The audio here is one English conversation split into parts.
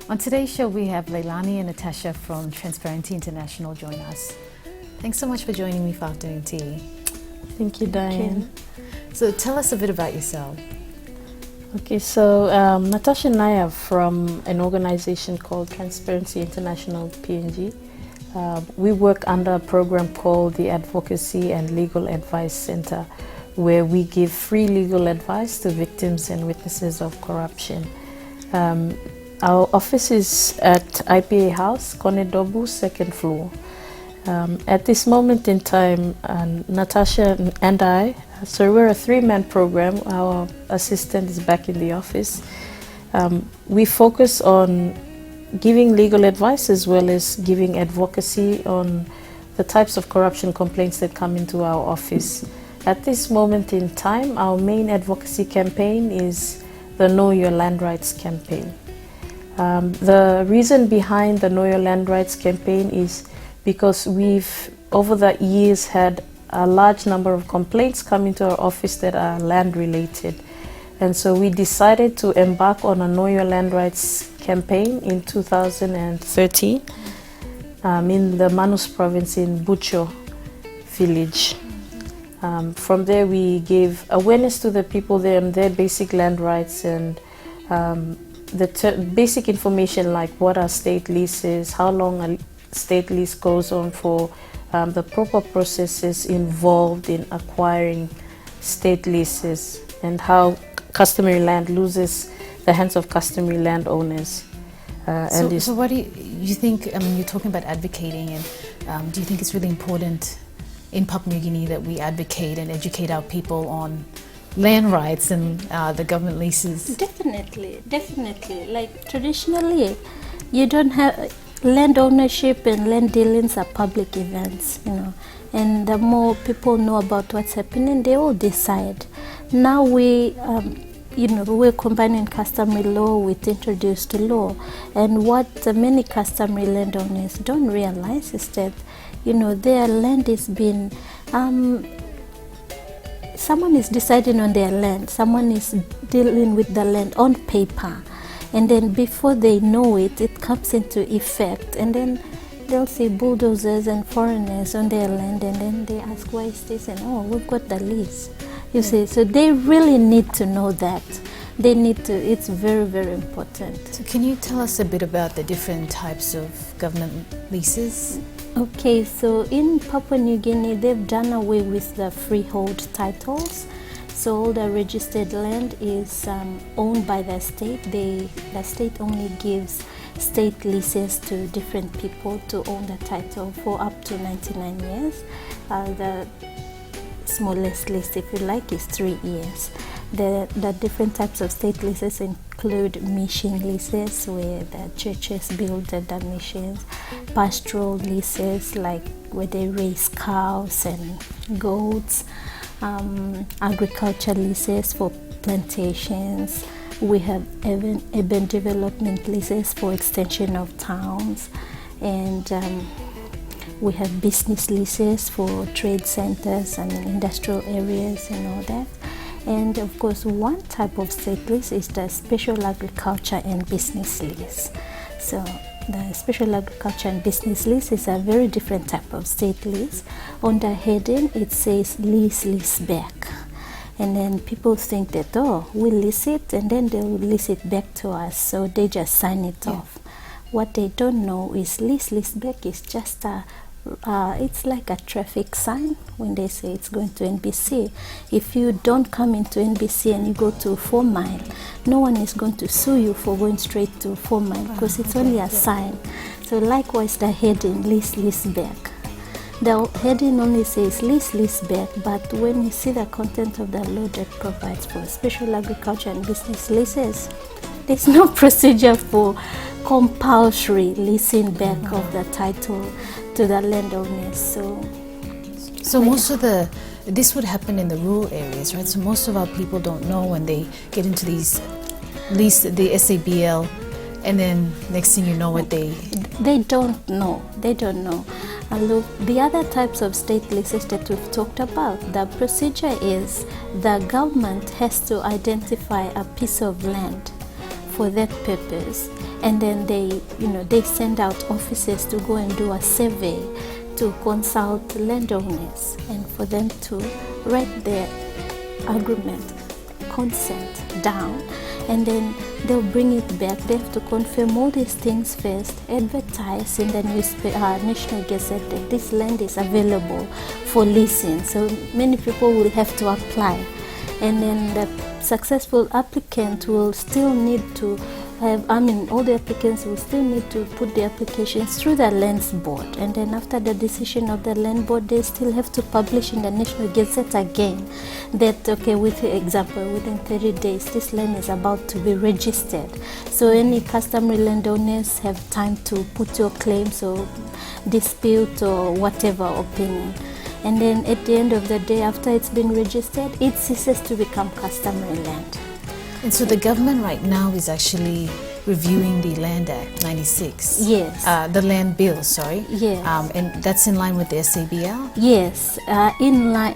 On today's show, we have Leilani and Natasha from Transparency International join us. Thanks so much for joining me for Afternoon Tea. Thank you, Diane. So tell us a bit about yourself. Okay, so Natasha and I are from an organization called Transparency International, PNG. We work under a program called the Advocacy and Legal Advice Center, where we give free legal advice to victims and witnesses of corruption. Our office is at IPA House, Konedobu, second floor. At this moment in time, Natasha and I, so we're a three-man program. Our assistant is back in the office. We focus on giving legal advice as well as giving advocacy on the types of corruption complaints that come into our office. At this moment in time, our main advocacy campaign is the Know Your Land Rights campaign. The reason behind the Know Your Land Rights campaign is because we've, over the years, had a large number of complaints come into our office that are land related. And so we decided to embark on a Know Your Land Rights campaign in 2013 in the Manus province in Bucho village. From there we gave awareness to the people there on their basic land rights and the basic information like what are state leases, how long a state lease goes on for, the proper processes involved in acquiring state leases, and how customary land loses the hands of customary landowners. So what do you think, I mean, you're talking about advocating, and do you think it's really important in Papua New Guinea that we advocate and educate our people on land rights and the government leases? Definitely. Like traditionally, you don't have land ownership and land dealings are public events, and the more people know about what's happening, they all decide. Now we're combining customary law with introduced law, and what many customary landowners don't realize is that, their land is being, someone is deciding on their land, someone is dealing with the land on paper. And then before they know it, it comes into effect. And then they'll see bulldozers and foreigners on their land. And then they ask, why is this? And we've got the lease. You see, so they really need to know that. They need to, it's very, very important. So can you tell us a bit about the different types of government leases? Okay, so in Papua New Guinea, they've done away with the freehold titles. So all the registered land is owned by the state. The state only gives state leases to different people to own the title for up to 99 years. The smallest lease, if you like, is 3 years. The different types of state leases include mission leases, where the churches build the missions, pastoral leases, like where they raise cows and goats, agriculture leases for plantations. We have urban development leases for extension of towns, and we have business leases for trade centers and industrial areas and all that. And of course, one type of state lease is the special agriculture and business lease. So the special agriculture and business lease is a very different type of state lease. On the heading, it says lease back. And then people think that, we lease it and then they'll lease it back to us. So they just sign it off. What they don't know is lease back is just it's like a traffic sign when they say it's going to NBC. If you don't come into NBC and you go to 4 Mile, no one is going to sue you for going straight to 4 Mile because it's only a sign. So likewise, the heading, lease back. The heading only says lease back, but when you see the content of the law that provides for special agriculture and business leases, there's no procedure for compulsory leasing back of the title to the landowners. So most of this would happen in the rural areas, right? So most of our people don't know when they get into these lease, the SABL, and then next thing you know what they don't know. And look, the other types of state leases that we've talked about, the procedure is the government has to identify a piece of land for that purpose, and then they send out officers to go and do a survey to consult landowners and for them to write their agreement, consent down, and then they'll bring it back. They have to confirm all these things first, advertise in the National Gazette that this land is available for leasing. So many people will have to apply, and then the successful applicant will still need to have, all the applicants will still need to put the applications through the lands board, and then after the decision of the land board, they still have to publish in the National Gazette again that, okay, with example, within 30 days this land is about to be registered. So any customary landowners have time to put your claims or dispute or whatever opinion. And then at the end of the day, after it's been registered, it ceases to become customary land. And so the government right now is actually reviewing the Land Act 96. Yes. The Land Bill, sorry. Yes. And that's in line with the SABL? Yes,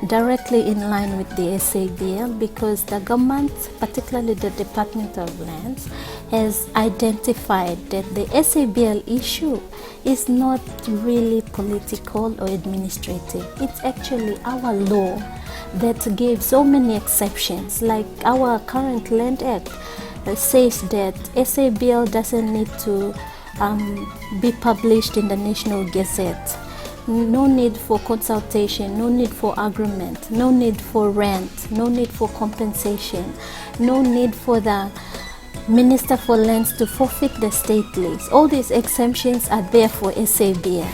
directly in line with the SABL, because the government, particularly the Department of Lands, has identified that the SABL issue is not really political or administrative. It's actually our law that gave so many exceptions. Like our current Land Act says that SABL doesn't need to be published in the National Gazette. No need for consultation, no need for agreement, no need for rent, no need for compensation, no need for the Minister for Lands to forfeit the state lease. All these exemptions are there for SABL.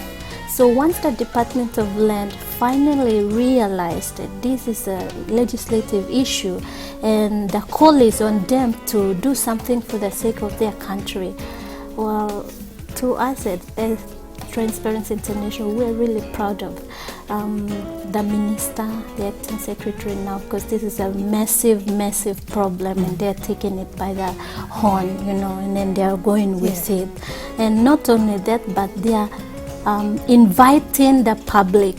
So once the Department of Land finally realized that this is a legislative issue and the call is on them to do something for the sake of their country, well, to us at Transparency International, we're really proud of the minister, the acting secretary now, because this is a massive problem, and they're taking it by the horn, and then they're going with it. And not only that, but they are inviting the public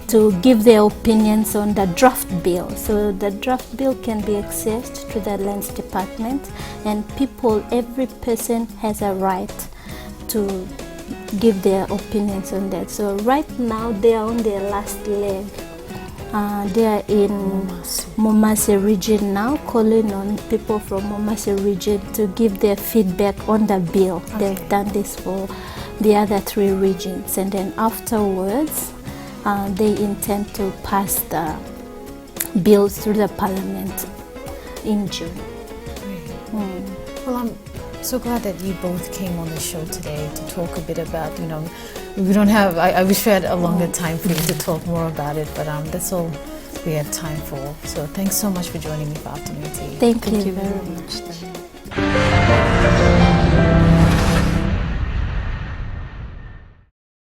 to give their opinions on the draft bill. So the draft bill can be accessed to the Lands Department, and every person has a right to give their opinions on that. So right now they are on their last leg. They are in Momase region now, calling on people from Momase region to give their feedback on the bill. Okay. They've done this for the other 3 regions, and then afterwards they intend to pass the bills through the parliament in June. Well, I'm so glad that you both came on the show today to talk a bit about, we don't have, I wish we had a longer time for you to talk more about it, but that's all we have time for. So thanks so much for joining me for Afternoon Tea. Thank you very much.